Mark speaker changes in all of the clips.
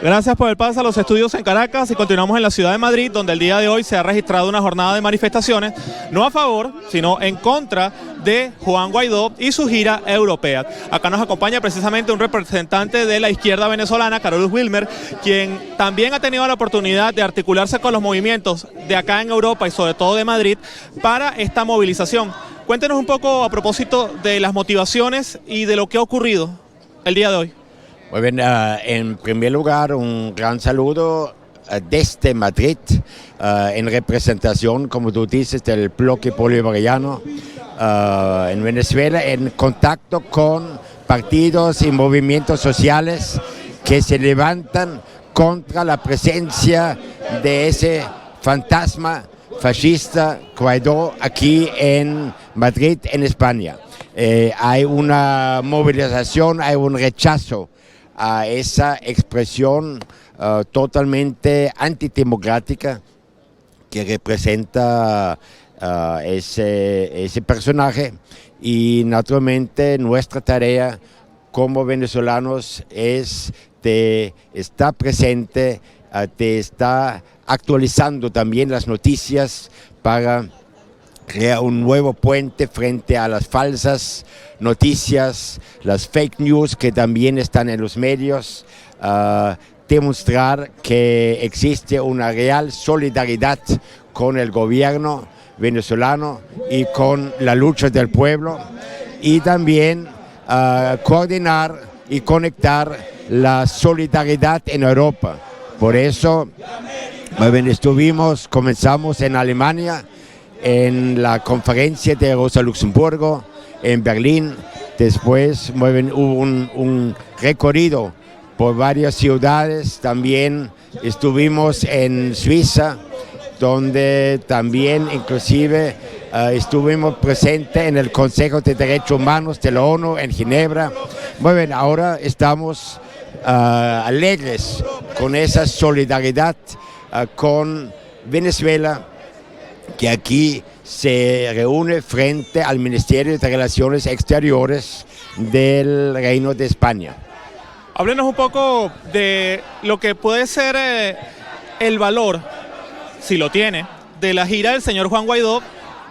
Speaker 1: Gracias por el pase a los estudios en Caracas y continuamos en la ciudad de Madrid, donde el día de hoy se ha registrado una jornada de manifestaciones, no a favor, sino en contra de Juan Guaidó y su gira europea. Acá nos acompaña precisamente un representante de la izquierda venezolana, Carolus Wilmer, quien también ha tenido la oportunidad de articularse con los movimientos de acá en Europa y sobre todo de Madrid para esta movilización. Cuéntenos un poco a propósito de las motivaciones y de lo que ha ocurrido el día de hoy.
Speaker 2: Muy bien, en primer lugar un gran saludo desde Madrid, en representación, como tú dices, del bloque bolivariano en Venezuela, en contacto con partidos y movimientos sociales que se levantan contra la presencia de ese fantasma fascista Guaidó aquí en Madrid, en España. Hay una movilización, hay un rechazo a esa expresión totalmente antidemocrática que representa ese personaje, y naturalmente nuestra tarea como venezolanos es de estar presente, de estar actualizando también las noticias para crear un nuevo puente frente a las falsas noticias, las fake news que también están en los medios, demostrar que existe una real solidaridad con el gobierno venezolano y con la lucha del pueblo, y también coordinar y conectar la solidaridad en Europa. Por eso comenzamos en Alemania, en la conferencia de Rosa Luxemburgo, en Berlín. Después hubo un recorrido por varias ciudades. También estuvimos en Suiza, donde también inclusive estuvimos presentes en el Consejo de Derechos Humanos de la ONU en Ginebra. Muy bien, ahora estamos alegres con esa solidaridad con Venezuela, que aquí se reúne frente al Ministerio de Relaciones Exteriores del Reino de España.
Speaker 1: Háblenos un poco de lo que puede ser el valor, si lo tiene, de la gira del señor Juan Guaidó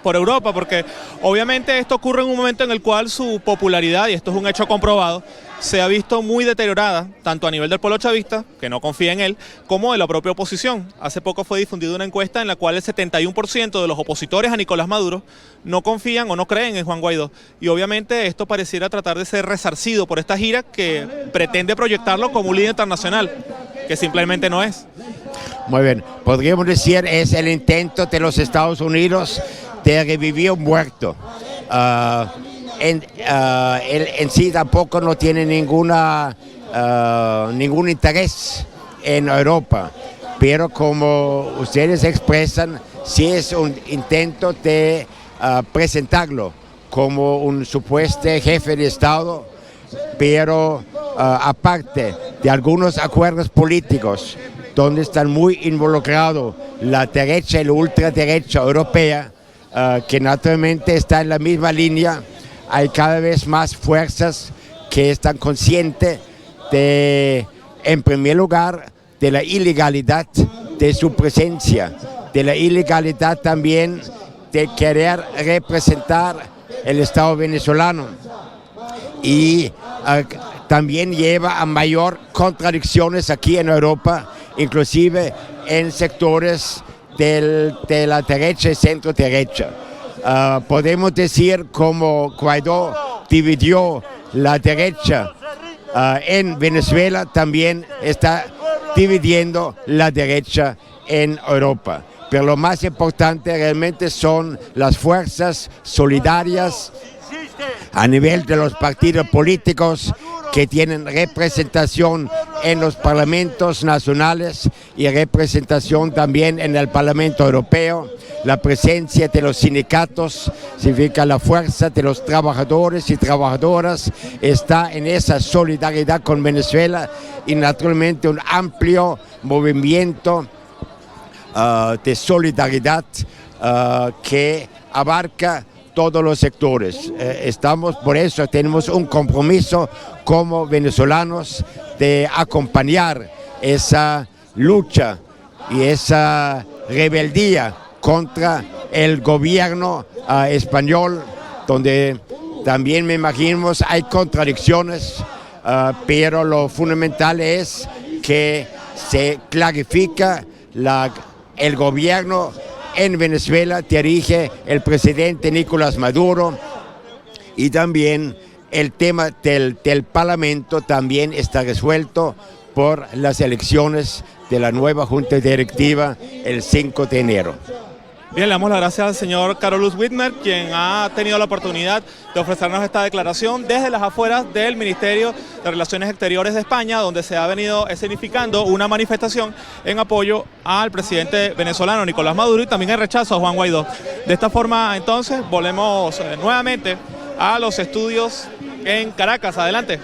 Speaker 1: por Europa, porque obviamente esto ocurre en un momento en el cual su popularidad, y esto es un hecho comprobado, se ha visto muy deteriorada, tanto a nivel del pueblo chavista, que no confía en él, como de la propia oposición. Hace poco fue difundida una encuesta en la cual el 71% de los opositores a Nicolás Maduro no confían o no creen en Juan Guaidó. Y obviamente esto pareciera tratar de ser resarcido por esta gira que pretende proyectarlo como un líder internacional, que simplemente no es.
Speaker 2: Muy bien, podríamos decir es el intento de los Estados Unidos de revivir un muerto. Él en sí tampoco no tiene ningún interés en Europa, pero como ustedes expresan, sí es un intento de presentarlo como un supuesto jefe de Estado, pero aparte de algunos acuerdos políticos donde están muy involucrados la derecha y la ultraderecha europea, que naturalmente está en la misma línea. Hay cada vez más fuerzas que están conscientes de, en primer lugar, de la ilegalidad de su presencia, de la ilegalidad también de querer representar el Estado venezolano, y también lleva a mayor contradicciones aquí en Europa, inclusive en sectores de la derecha y centro derecha. Podemos decir como Guaidó dividió la derecha en Venezuela, también está dividiendo la derecha en Europa. Pero lo más importante realmente son las fuerzas solidarias a nivel de los partidos políticos que tienen representación en los parlamentos nacionales y representación también en el Parlamento Europeo. La presencia de los sindicatos significa la fuerza de los trabajadores y trabajadoras está en esa solidaridad con Venezuela, y naturalmente un amplio movimiento de solidaridad que abarca todos los sectores. Por eso tenemos un compromiso como venezolanos de acompañar esa lucha y esa rebeldía contra el gobierno español, donde también me imagino hay contradicciones, pero lo fundamental es que se clarifica el gobierno en Venezuela, dirige el presidente Nicolás Maduro, y también el tema del Parlamento también está resuelto por las elecciones de la nueva Junta Directiva el 5 de enero.
Speaker 1: Bien, le damos las gracias al señor Carolus Whitmer, quien ha tenido la oportunidad de ofrecernos esta declaración desde las afueras del Ministerio de Relaciones Exteriores de España, donde se ha venido escenificando una manifestación en apoyo al presidente venezolano Nicolás Maduro y también en rechazo a Juan Guaidó. De esta forma, entonces, volvemos nuevamente a los estudios en Caracas. Adelante.